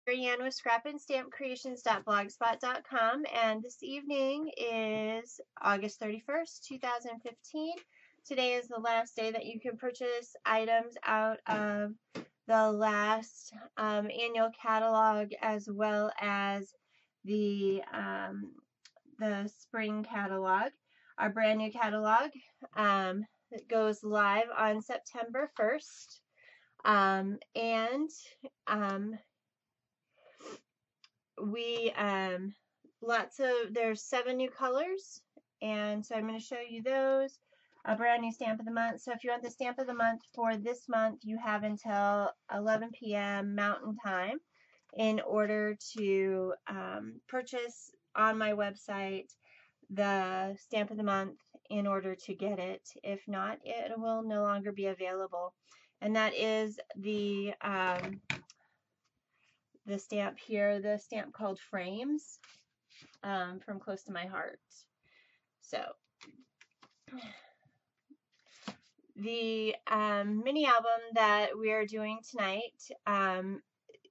Marianne with scrapandstampcreations.blogspot.com, and this evening is August 31st, 2015. Today is the last day that you can purchase items out of the last annual catalog, as well as the spring catalog. Our brand new catalog that goes live on September 1st. There's 7 new colors, and so I'm going to show you those. A brand new stamp of the month. So if you want the stamp of the month for this month, you have until 11 p.m. Mountain Time in order to purchase on my website the stamp of the month in order to get it. If not, it will no longer be available. And that is the stamp here, the stamp called Frames, from Close to My Heart. So the mini album that we are doing tonight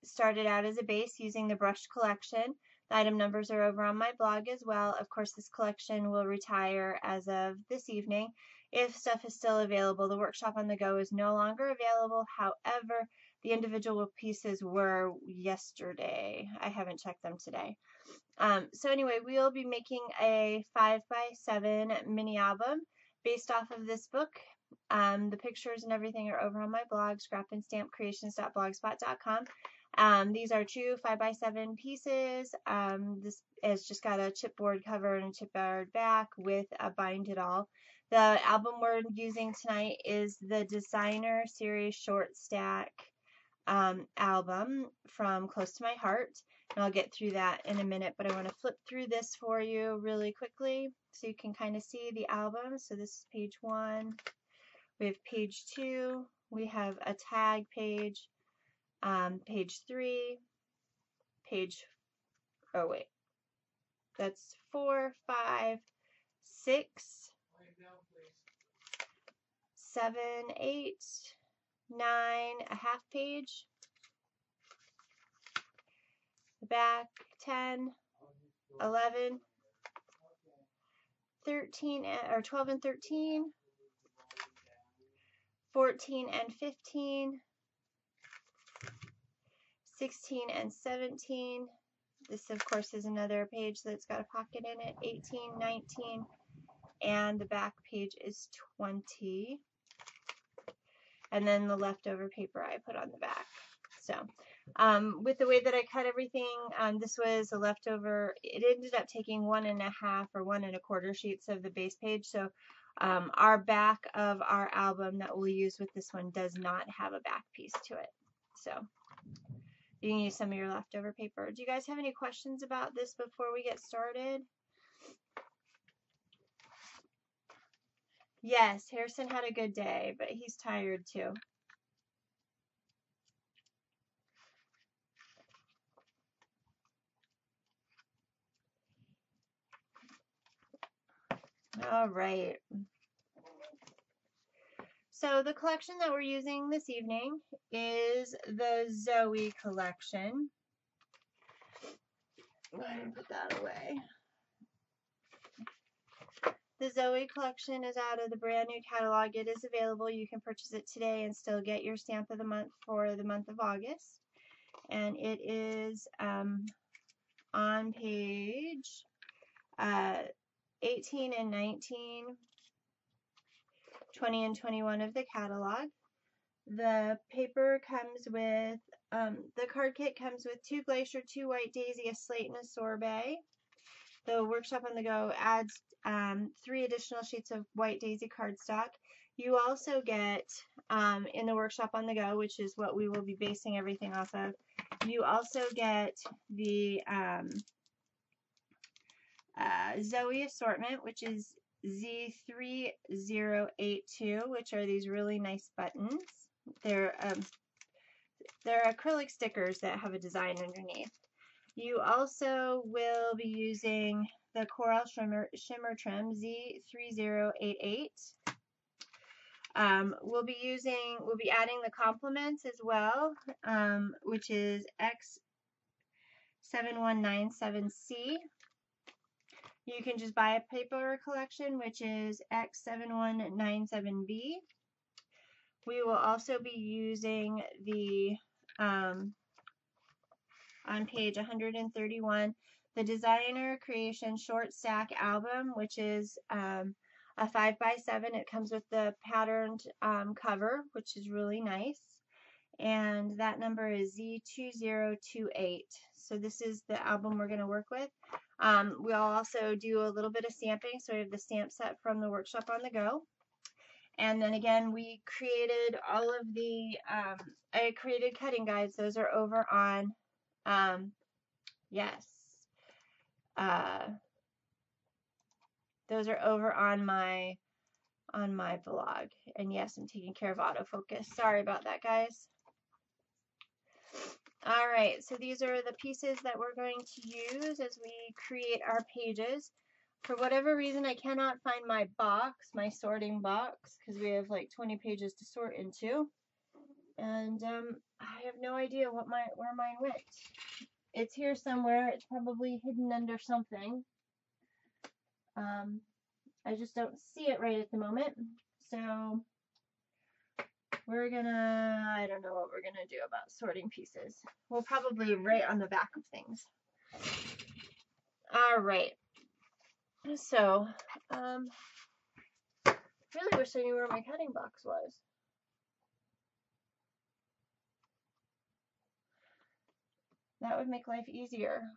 started out as a base using the brush collection. The item numbers are over on my blog as well. Of course, this collection will retire as of this evening. If stuff is still available, the workshop on the go is no longer available. However, the individual pieces were yesterday. I haven't checked them today. So anyway, we'll be making a 5x7 mini album based off of this book. The pictures and everything are over on my blog, scrapandstampcreations.blogspot.com. These are true 5x7 pieces. This has just got a chipboard cover and a chipboard back with a bind it all. The album we're using tonight is the Designer Series Short Stack album from Close to My Heart. And I'll get through that in a minute, but I want to flip through this for you really quickly so you can kind of see the album. So this is page 1. We have page 2. We have a tag page. Page 3. That's 4, 5, 6, 7, 8, 9, a half page. The back, 10, 11, 13, or 12 and 13, 14 and 15, 16 and 17. This, of course, is another page that's got a pocket in it. 18, 19, and the back page is 20. And then the leftover paper I put on the back. So, with the way that I cut everything, this was a leftover. It ended up taking 1.5 or 1 1/4 sheets of the base page. So, our back of our album that we'll use with this one does not have a back piece to it. So, you can use some of your leftover paper. Do you guys have any questions about this before we get started? Yes, Harrison had a good day, but he's tired too. All right. So the collection that we're using this evening is the Zoe collection. Go ahead and put that away. The Zoe collection is out of the brand new catalog. It is available. You can purchase it today and still get your stamp of the month for the month of August. And it is on page 18 and 19, 20 and 21 of the catalog. The paper comes with, the card kit comes with 2 Glacier, 2 White Daisy, a slate, and a sorbet. The workshop on the go adds 3 additional sheets of White Daisy cardstock. You also get, in the workshop on the go, which is what we will be basing everything off of, you also get the Zoe assortment, which is Z3082, which are these really nice buttons. They're acrylic stickers that have a design underneath. You also will be using the Coral Shimmer Trim Z3088. We'll be adding the complements as well, which is 7197C. You can just buy a paper collection, which is X7197B. We will also be using the, on page 131, the Designer Creation Short Stack Album, which is a 5x7. It comes with the patterned cover, which is really nice. And that number is Z2028. So this is the album we're going to work with. We'll also do a little bit of stamping. So we have the stamp set from the Workshop on the Go. And then again, we created all of the, I created cutting guides. Those are over on, those are over on my blog. And yes, I'm taking care of autofocus. Sorry about that, guys. All right, so these are the pieces that we're going to use as we create our pages. For whatever reason, I cannot find my box, my sorting box, because we have like 20 pages to sort into. And I have no idea where mine went. It's here somewhere. It's probably hidden under something. I just don't see it right at the moment. So we're gonna, I don't know what we're gonna do about sorting pieces. We'll probably write on the back of things. All right. So, really wish I knew where my cutting box was. That would make life easier.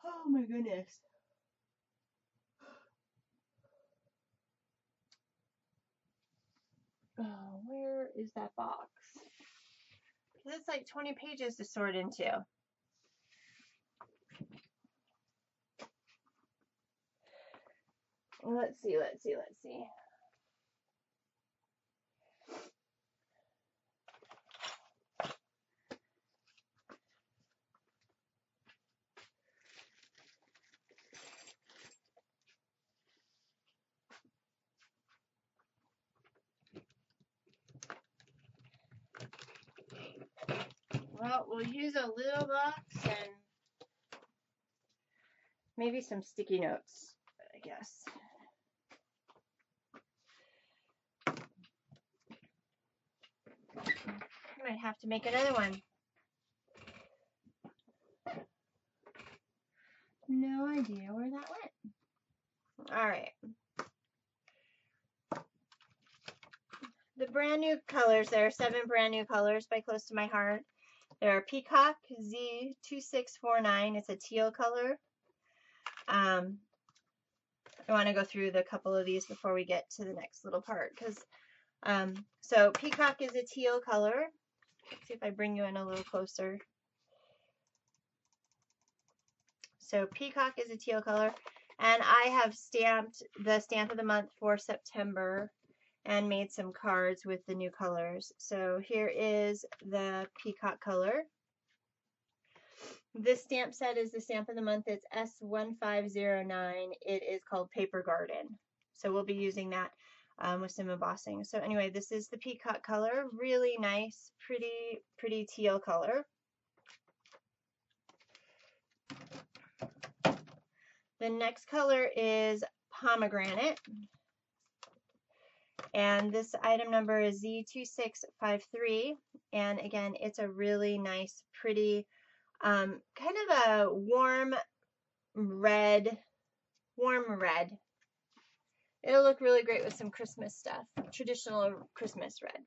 Oh my goodness. Oh, where is that box? Because it's like 20 pages to sort into. Let's see. Well, we'll use a little box and maybe some sticky notes, I guess. I might have to make another one. No idea where that went. All right. The brand new colors, there are 7 brand new colors by Close to My Heart. There are Peacock Z2649. It's a teal color. I want to go through the couple of these before we get to the next little part. So Peacock is a teal color. Let's see if I bring you in a little closer. So Peacock is a teal color. And I have stamped the stamp of the month for September and made some cards with the new colors. So here is the Peacock color. This stamp set is the stamp of the month. It's S1509. It is called Paper Garden. So we'll be using that with some embossing. So anyway, this is the Peacock color. Really nice, pretty teal color. The next color is Pomegranate. And this item number is Z2653. And again, it's a really nice, pretty, kind of a warm red. It'll look really great with some Christmas stuff, traditional Christmas red.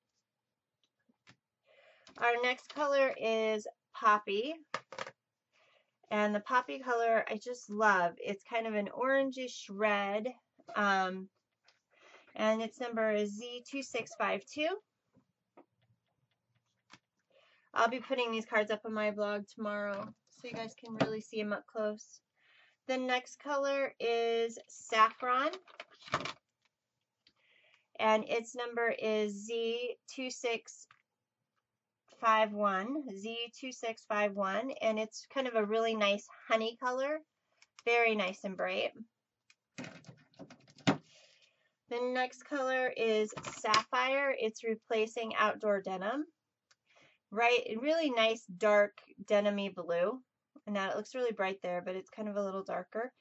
Our next color is Poppy. And the Poppy color I just love. It's kind of an orangish red. And its number is Z2652. I'll be putting these cards up on my blog tomorrow so you guys can really see them up close. The next color is Saffron. And its number is Z26 2651, Z2651, and it's kind of a really nice honey color. Very nice and bright. The next color is Sapphire. It's replacing Outdoor Denim. Right, really nice dark denim-y blue. And now it looks really bright there, but it's kind of a little darker.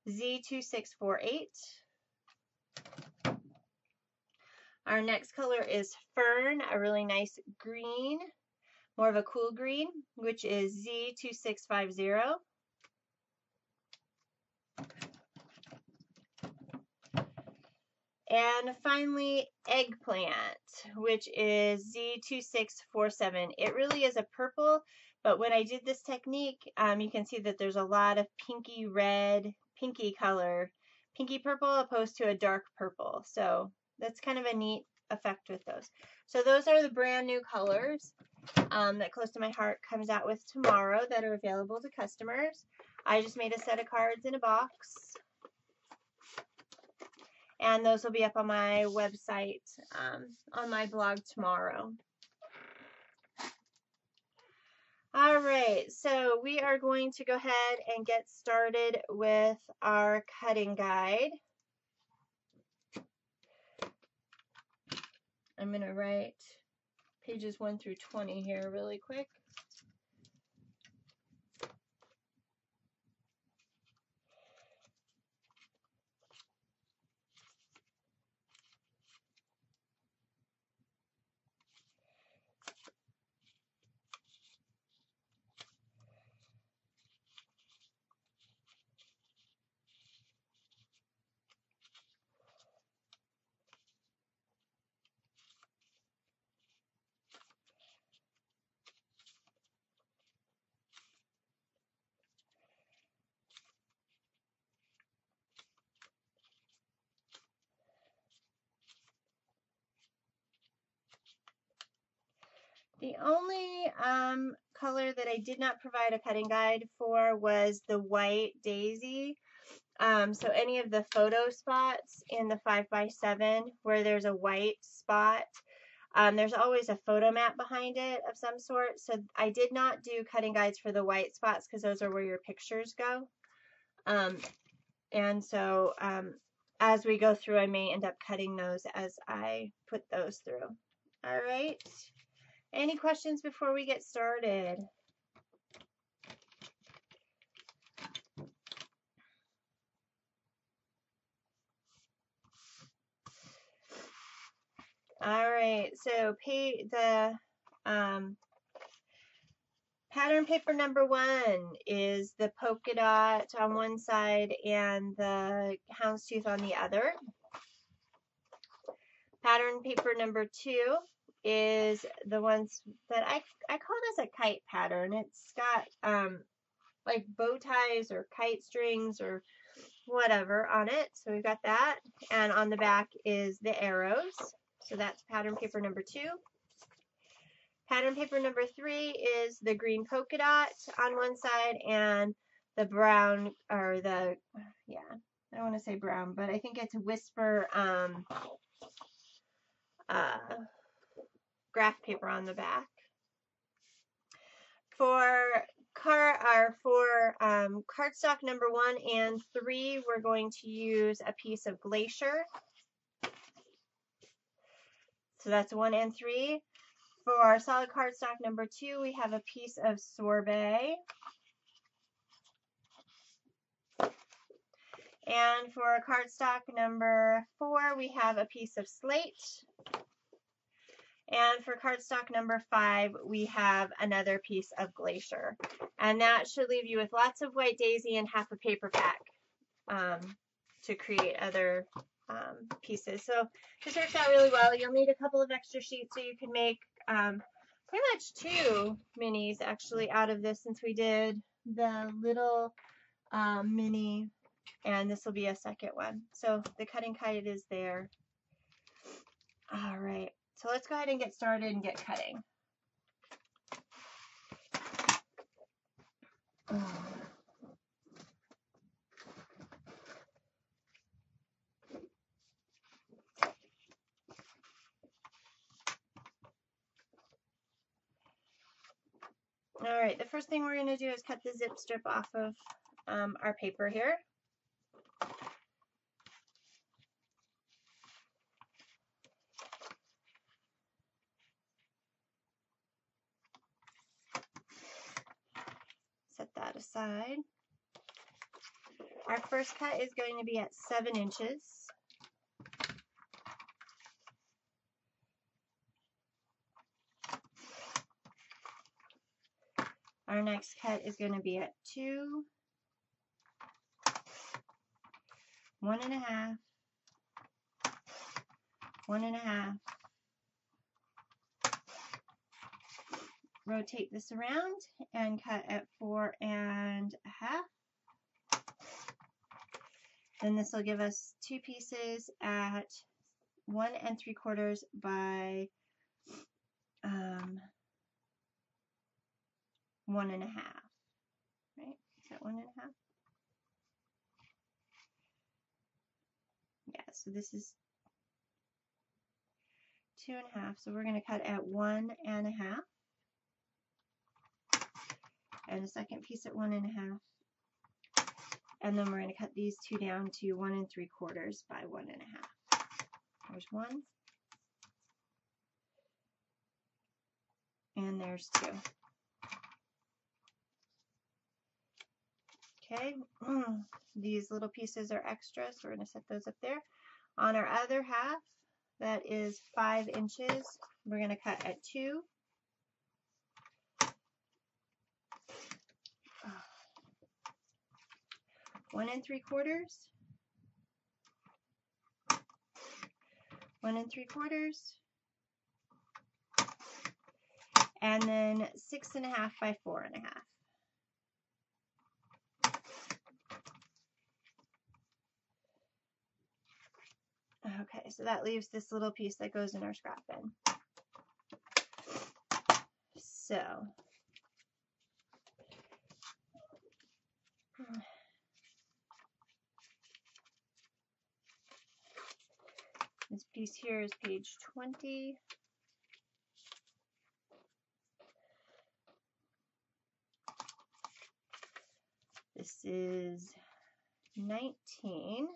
Z2648. Our next color is Fern, a really nice green, more of a cool green, which is Z2650. And finally, Eggplant, which is Z2647. It really is a purple, but when I did this technique, you can see that there's a lot of pinky red, pinky color, pinky purple opposed to a dark purple. So that's kind of a neat effect with those. So those are the brand new colors that Close to My Heart comes out with tomorrow that are available to customers. I just made a set of cards in a box. And those will be up on my website, on my blog tomorrow. All right, so we are going to go ahead and get started with our cutting guide. I'm going to write pages 1 through 20 here really quick. The only color that I did not provide a cutting guide for was the white daisy. So any of the photo spots in the 5x7 where there's a white spot, there's always a photo mat behind it of some sort. So I did not do cutting guides for the white spots because those are where your pictures go. And so as we go through, I may end up cutting those as I put those through. All right. Any questions before we get started? All right, so the pattern paper number 1 is the polka dot on one side and the houndstooth on the other. Pattern paper number 2 is the ones that I call this a kite pattern. It's got like bow ties or kite strings or whatever on it. So we've got that. And on the back is the arrows. So that's pattern paper number 2. Pattern paper number 3 is the green polka dot on one side and the brown, or the, yeah, I don't want to say brown, but I think it's Whisper graph paper on the back. For cardstock number 1 and 3, we're going to use a piece of Glacier. So that's 1 and 3. For our solid cardstock number 2, we have a piece of Sorbet. And for cardstock number 4, we have a piece of Slate. And for cardstock number 5, we have another piece of Glacier. And that should leave you with lots of white daisy and half a paper pack to create other pieces. So this works out really well. You'll need a couple of extra sheets so you can make pretty much 2 minis actually out of this, since we did the little mini, and this will be a second one. So the cutting guide is there. All right, so let's go ahead and get started and get cutting. Alright, the first thing we're going to do is cut the zip strip off of our paper here. Set that aside. Our first cut is going to be at 7 inches. Our next cut is going to be at 2, 1.5, 1.5. Rotate this around and cut at 4.5. Then this will give us 2 pieces at 1 3/4 by 1.5. Right? Is that 1.5? Yeah, so this is 2.5. So we're going to cut at 1.5. And a second piece at 1.5. And then we're going to cut these two down to 1 3/4 by 1.5. There's 1. And there's 2. Okay, these little pieces are extra, so we're going to set those up there. On our other half, that is 5 inches, we're going to cut at 2. One 3/4, 1 3/4, and then 6.5 by 4.5. Okay, so that leaves this little piece that goes in our scrap bin. So, this piece here is page 20. This is 19.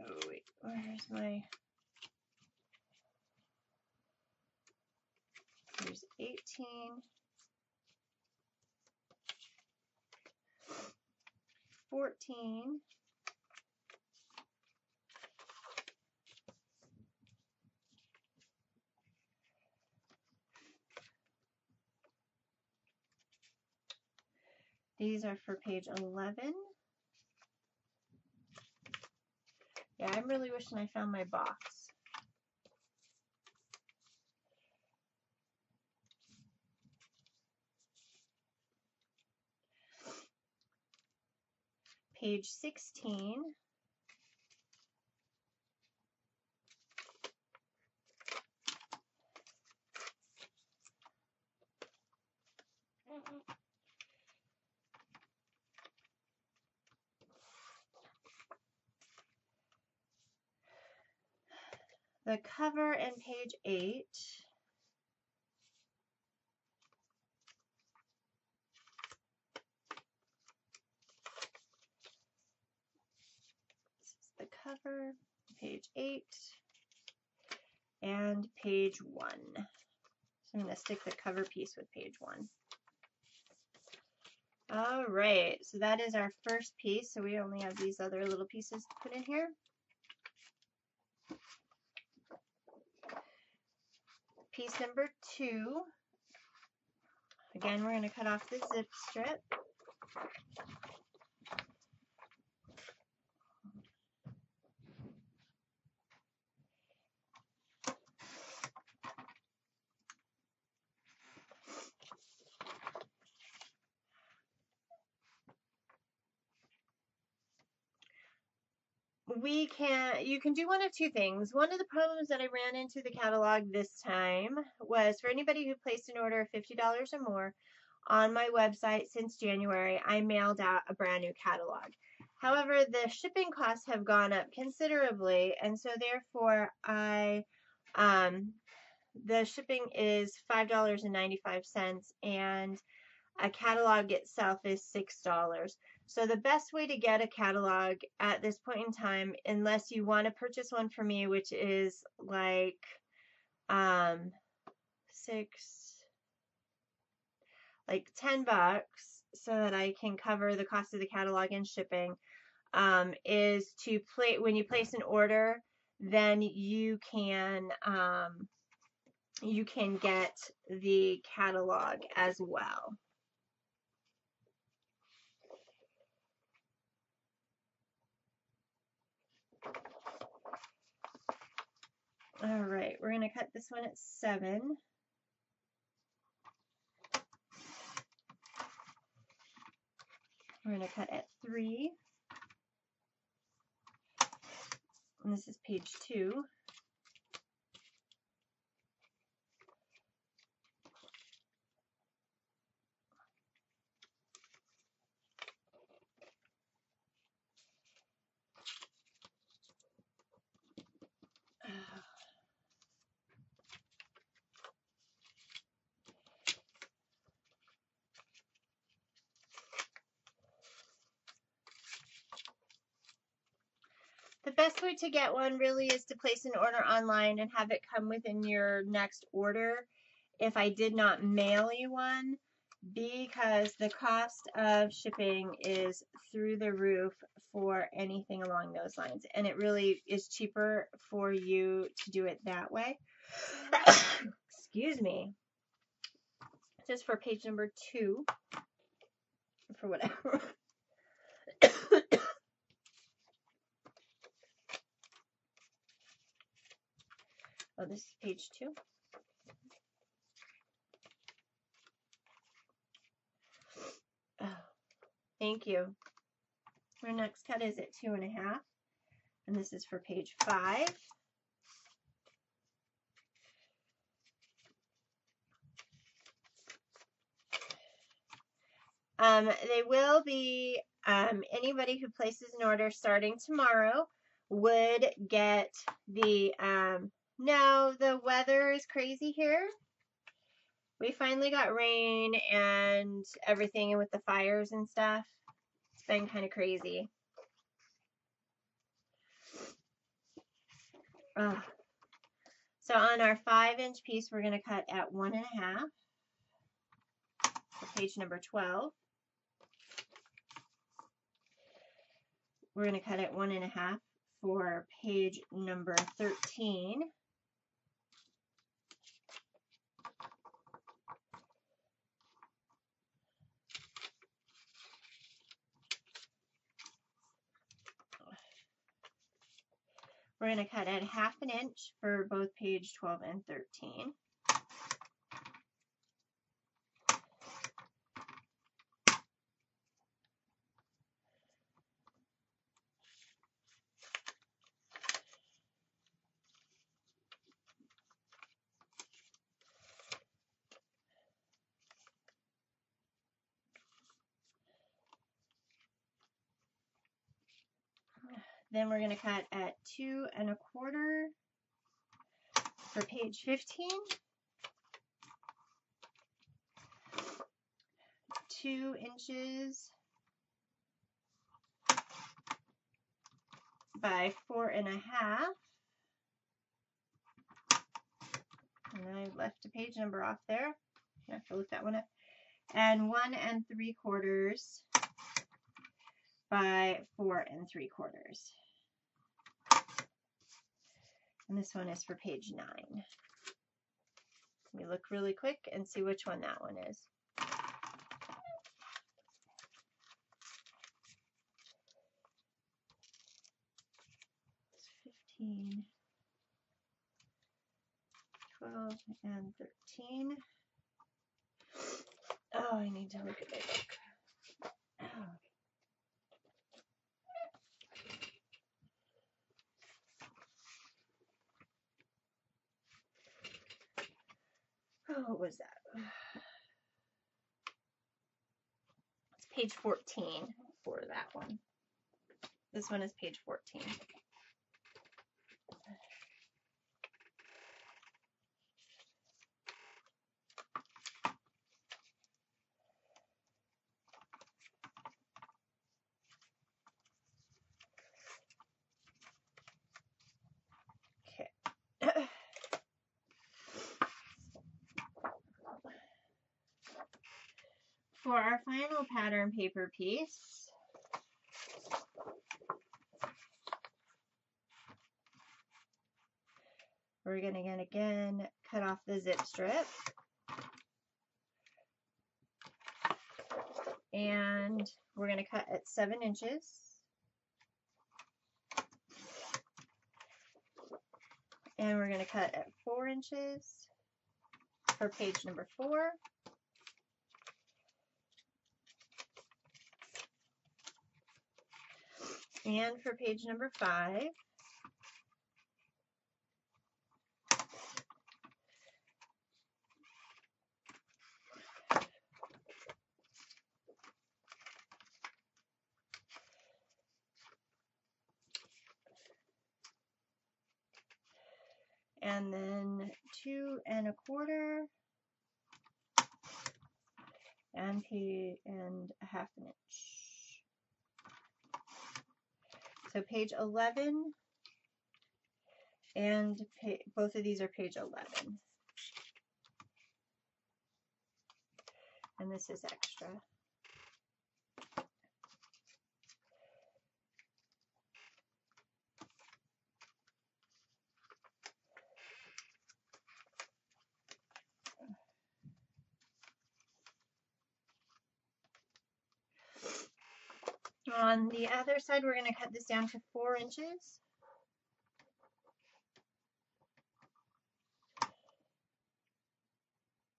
Oh wait, where's my... Here's 18. 14. These are for page 11. Yeah, I'm really wishing I found my box. Page 16. The cover and page 8. This is the cover, page 8, and page 1. So I'm going to stick the cover piece with page 1. All right, so that is our first piece. So we only have these other little pieces to put in here. Piece number 2. Again, we're going to cut off the zip strip. You can do one of two things. One of the problems that I ran into the catalog this time was for anybody who placed an order of $50 or more on my website since January, I mailed out a brand new catalog. However, the shipping costs have gone up considerably, and so therefore the shipping is $5.95, and a catalog itself is $6. So the best way to get a catalog at this point in time, unless you want to purchase one for me, which is like $10, so that I can cover the cost of the catalog and shipping, is to when you place an order, then you can get the catalog as well. All right, we're going to cut this one at 7. We're going to cut at 3. And this is page 2. The best way to get one really is to place an order online and have it come within your next order if I did not mail you one, because the cost of shipping is through the roof for anything along those lines, and it really is cheaper for you to do it that way. Excuse me. Just for page number 2, for whatever. Oh, this is page 2. Oh, thank you. Our next cut is at 2.5, and this is for page 5. They will be, anybody who places an order starting tomorrow would get the, no, the weather is crazy here. We finally got rain and everything, and with the fires and stuff, it's been kind of crazy. So on our 5-inch piece, we're going to cut at 1.5 for page number 12. We're going to cut at 1.5 for page number 13. We're going to cut at 1/2 inch for both page 12 and 13. Then we're going to cut at 2 1/4 for page 15. 2 inches by 4.5. And I left a page number off there. I have to look that one up. And 1 3/4 by 4 3/4. And this one is for page 9. Let me look really quick and see which one that one is. It's 15, 12, and 13. Oh, I need to look at my book. Oh. Oh, what was that? It's page 14 for that one. This one is page 14. Okay. For our final pattern paper piece, we're going to again cut off the zip strip. And we're going to cut at 7 inches. And we're going to cut at 4 inches for page number 4. And for page number 5. And then 2 1/4 and a half an inch. So page 11 and both of these are page 11. And this is extra. On the other side, we're going to cut this down to 4 inches.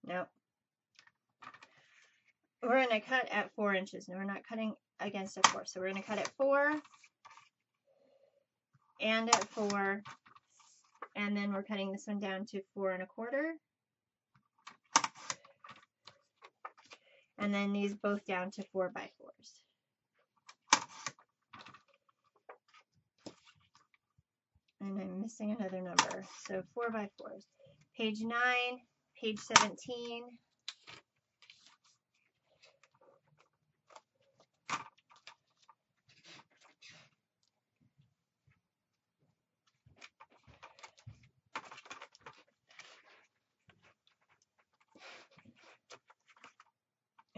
No. We're going to cut at 4 inches. No, we're not cutting against a 4. So we're going to cut at 4 and at 4. And then we're cutting this one down to 4 1/4. And then these both down to 4 by 4s. And I'm missing another number. So 4 by 4s. Page 9, page 17.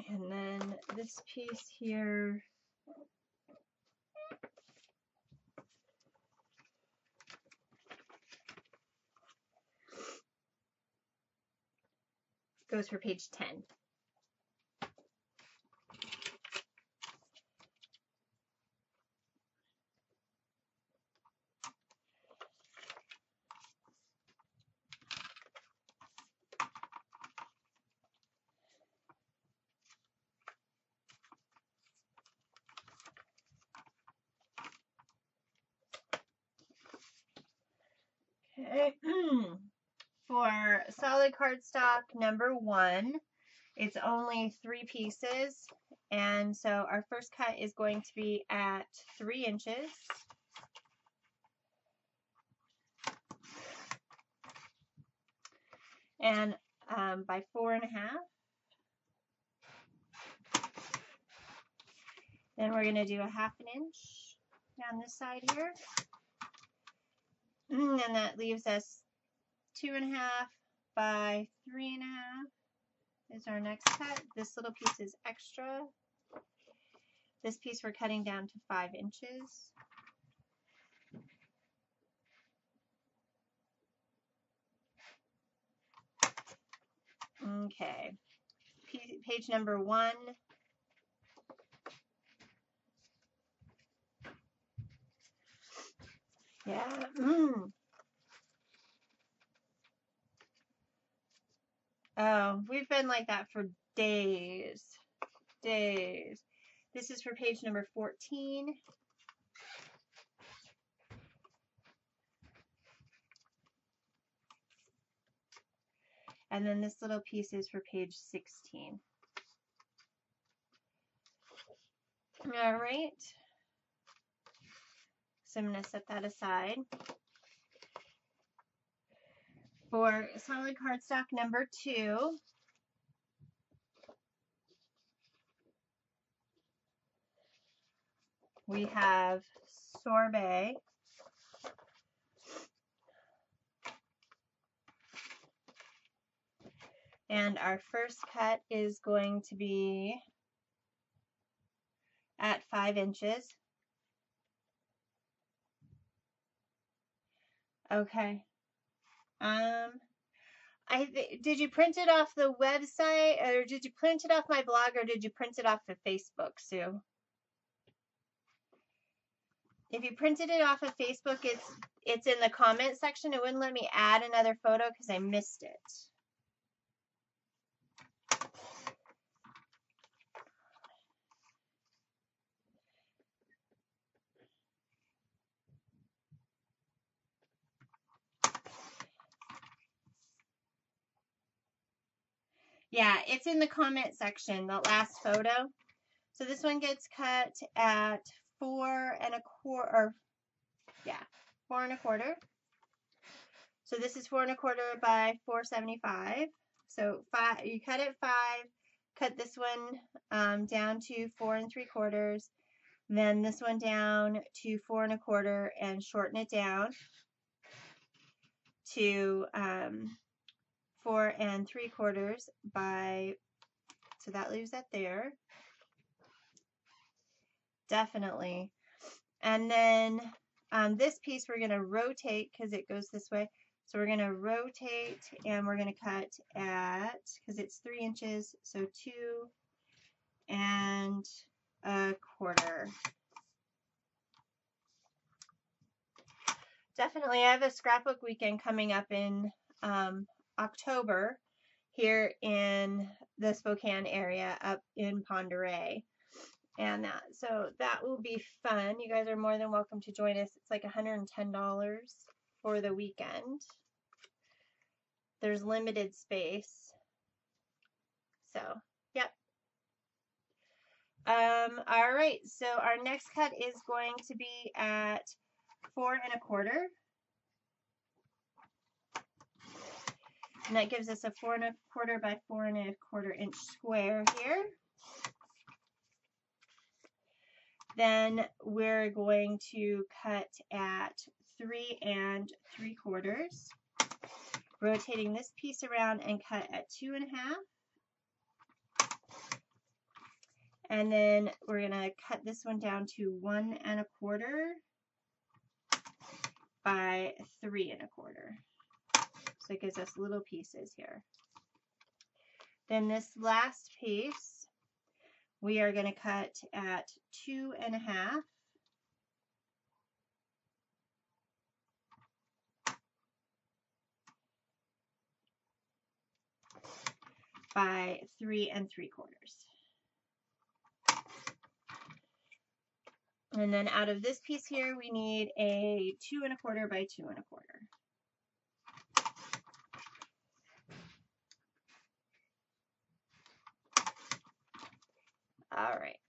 And then this piece here goes for page 10. Okay. For solid cardstock number 1, it's only 3 pieces, and so our first cut is going to be at 3 inches. And by 4 1/2. Then we're going to do a 1/2 inch down this side here. And that leaves us 2 1/2 by 3 1/2 is our next cut. This little piece is extra. This piece we're cutting down to 5 inches. Okay, page number 1. Yeah. Oh, we've been like that for days. This is for page number 14. And then this little piece is for page 16. All right. So I'm going to set that aside. For solid cardstock number 2, we have Sorbet. And our first cut is going to be at 5 inches. Okay. Did you print it off the website, or did you print it off my blog, or did you print it off of Facebook, Sue? If you printed it off of Facebook, it's in the comment section. It wouldn't let me add another photo because I missed it. Yeah, it's in the comment section, the last photo. So this one gets cut at 4 1/4, yeah, 4 1/4. So this is 4 1/4 by 475. So you cut at 5, cut this one down to 4 3/4, then this one down to 4 1/4 and shorten it down to 4 3/4 by, so that leaves that there. Definitely. And then this piece we're going to rotate because it goes this way. So we're going to rotate and we're going to cut at, because it's 3 inches, so 2 1/4. Definitely, I have a scrapbook weekend coming up in October here in the Spokane area up in Ponderay. And so that will be fun. You guys are more than welcome to join us. It's like $110 for the weekend. There's limited space. So, yep. All right, so our next cut is going to be at 4 1/4. And that gives us a 4 1/4 by 4 1/4 inch square here. Then we're going to cut at 3 3/4, rotating this piece around and cut at 2 1/2. And then we're going to cut this one down to 1 1/4 by 3 1/4. So it gives us little pieces here. Then this last piece, we are going to cut at 2 1/2 by 3 3/4. And then out of this piece here, we need a 2 1/4 by 2 1/4. All right.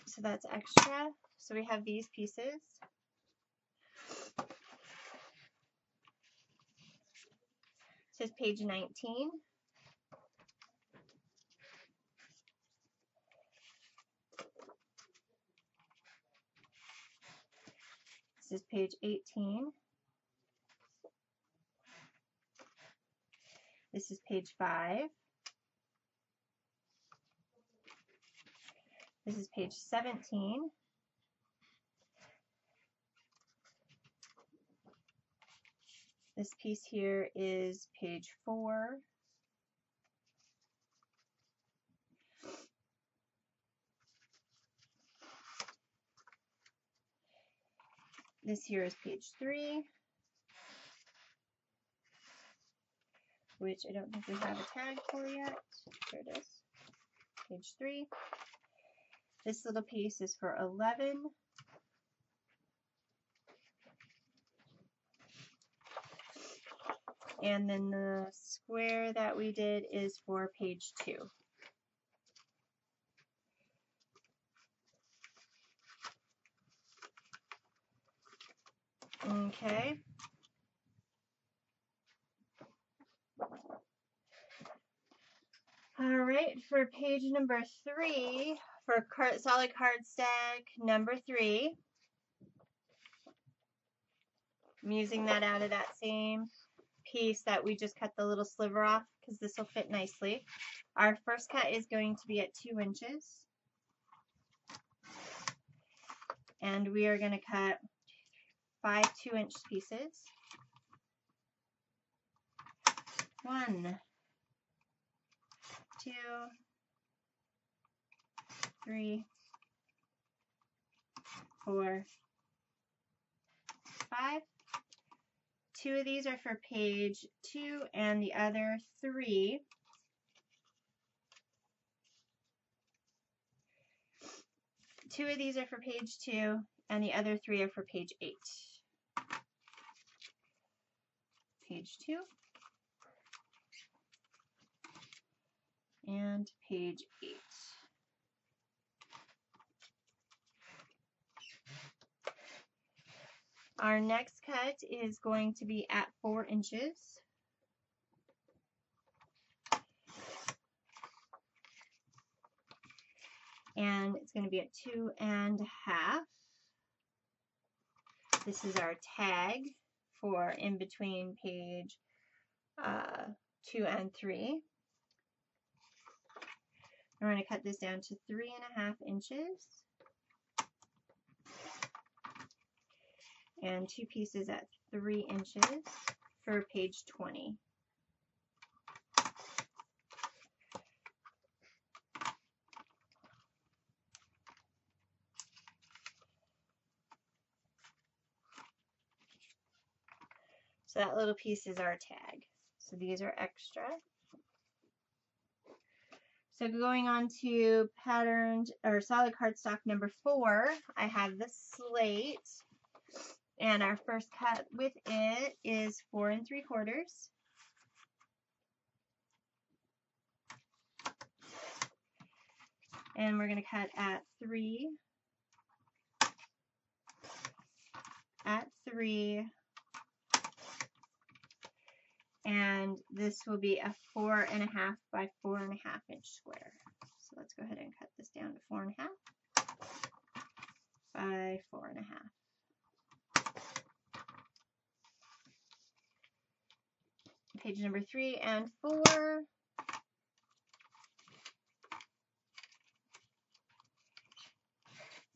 So that's extra. So we have these pieces. This is page 19. This is page 18. This is page 5. This is page 17. This piece here is page 4. This here is page 3, which I don't think we have a tag for yet. There it is, page 3. This little piece is for 11. And then the square that we did is for page 2. Okay. All right, for page number 3, for solid cardstock number 3, I'm using that out of that same piece that we just cut the little sliver off because this will fit nicely. Our first cut is going to be at 2 inches. And we are going to cut 5 2-inch pieces. 1, 2, 3, 4, 5. 2 of these are for page 2 and the other 3 . 2 of these are for page 2 and the other 3 are for page 8. Page 2 and page 8. Our next cut is going to be at 4 inches. And it's going to be at 2 1/2. This is our tag for in between page 2 and 3. We're going to cut this down to 3 1/2 inches. And 2 pieces at 3 inches for page 20. So that little piece is our tag. So these are extra. So going on to patterned or solid cardstock number 4, I have the slate. And our first cut with it is 4 3/4. And we're going to cut at 3, at 3, and this will be a 4 1/2 by 4 1/2 inch square. So let's go ahead and cut this down to 4 1/2 by 4 1/2. Page number 3 and 4.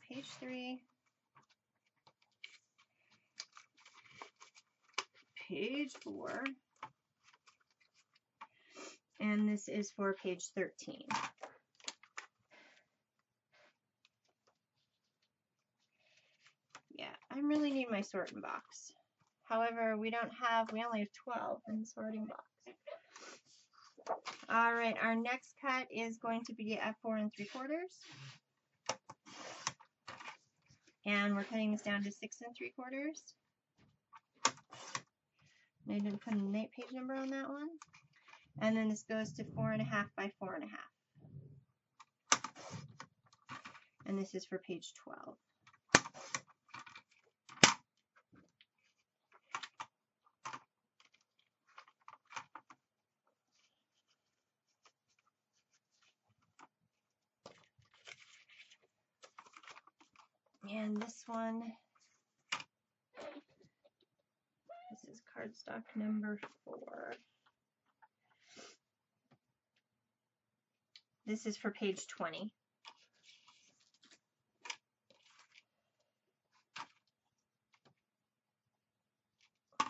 Page 3. Page 4. And this is for page 13. Yeah, I really need my sorting box. However, we only have 12 in the sorting box. All right, our next cut is going to be at 4 3/4. And we're cutting this down to 6 3/4. I didn't put a page number on that one. And then this goes to 4 1/2 by 4 1/2. And this is for page 12. And this one, this is cardstock number 4. This is for page 20. I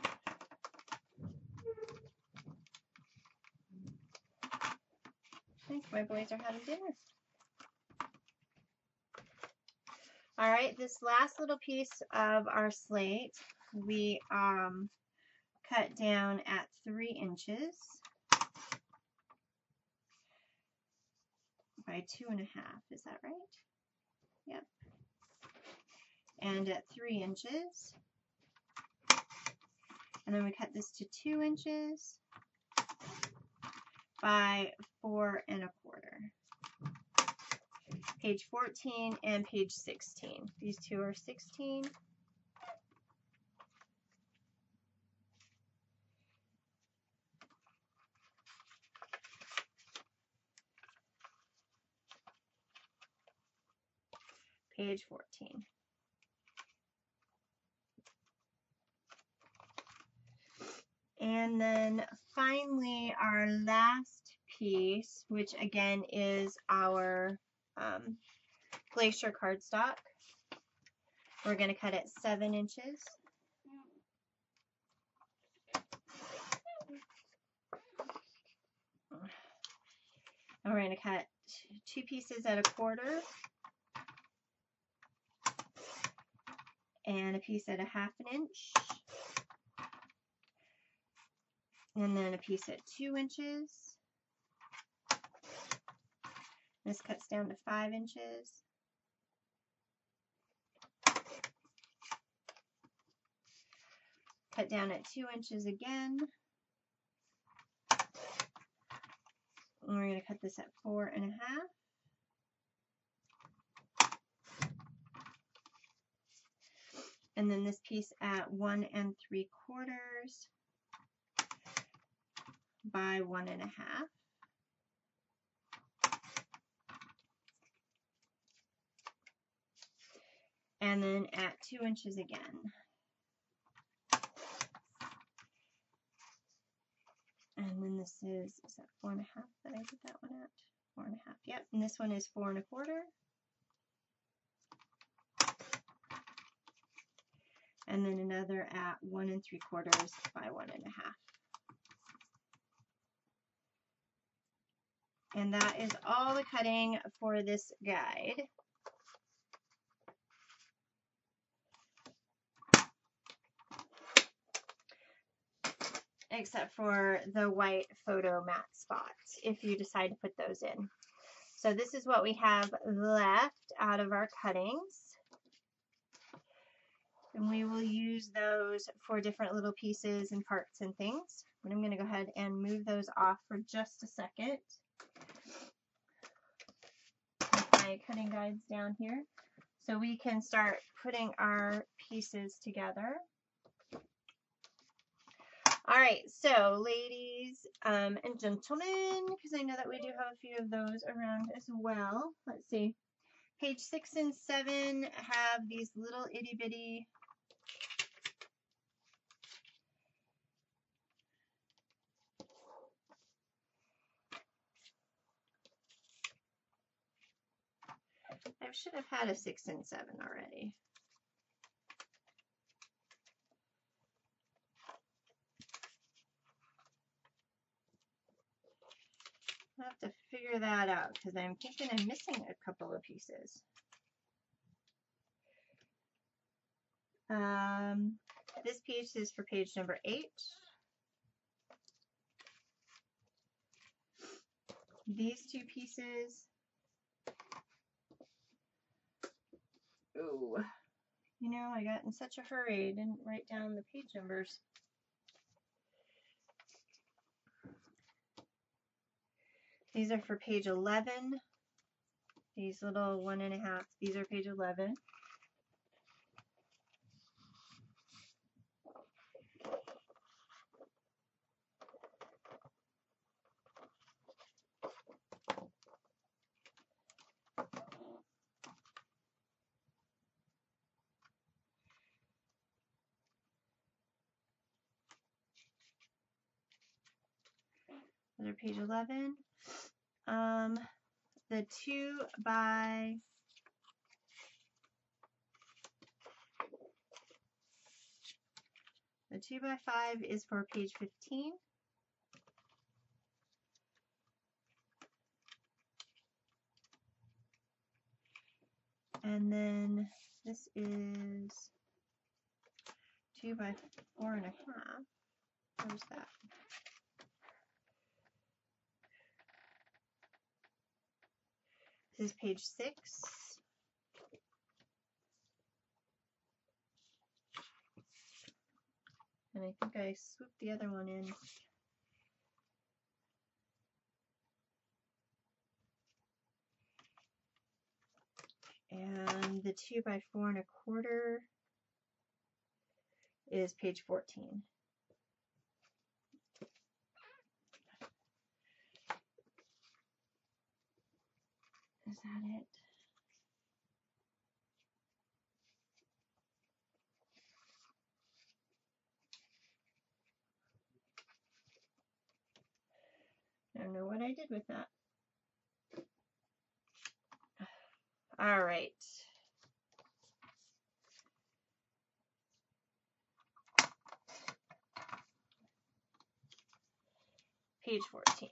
think my boys are having dinner. All right, this last little piece of our slate, we cut down at 3 inches by 2 1/2. Is that right? Yep. And at 3 inches. And then we cut this to 2 inches by 4 1/4. Page 14 and page 16. These two are 16. page 14. And then finally, our last piece, which again is our glacier cardstock. We're going to cut it 7 inches. And we're going to cut 2 pieces at 1/4 and a piece at 1/2 inch. And then a piece at 2 inches. This cuts down to 5 inches. Cut down at 2 inches again. And we're going to cut this at 4 1/2. And then this piece at 1 3/4 by 1 1/2. And then at 2 inches again. And then this is that 4 1/2 that I did that one at? 4 1/2, yep. And this one is 4 1/4. And then another at 1 3/4 by 1 1/2. And that is all the cutting for this guide. Except for the white photo matte spots, if you decide to put those in. So this is what we have left out of our cuttings. And we will use those for different little pieces and parts and things. But I'm going to go ahead and move those off for just a second. Put my cutting guides down here so we can start putting our pieces together. All right, so ladies and gentlemen, because I know that we do have a few of those around as well. Let's see. Page 6 and 7 have these little itty bitty I should have had a 6 and 7 already. I'll have to figure that out because I'm thinking I'm missing a couple of pieces. This piece is for page number 8. These 2 pieces. Ooh, you know, I got in such a hurry, I didn't write down the page numbers. These are for page 11. These little 1 1/2, these are page 11. Those are page 11. The 2 by 5 is for page 15. And then this is 2 by 4 1/2. Where's that? This is page 6. And I think I swooped the other one in. And the 2 by 4 1/4 is page 14. Is that it? don't know what I did with that. All right. Page 14.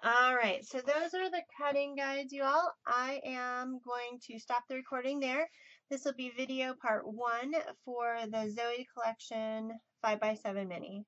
All right, so those are the cutting guides, you all. I am going to stop the recording there. This will be video part 1 for the Zoe collection 5x7 mini.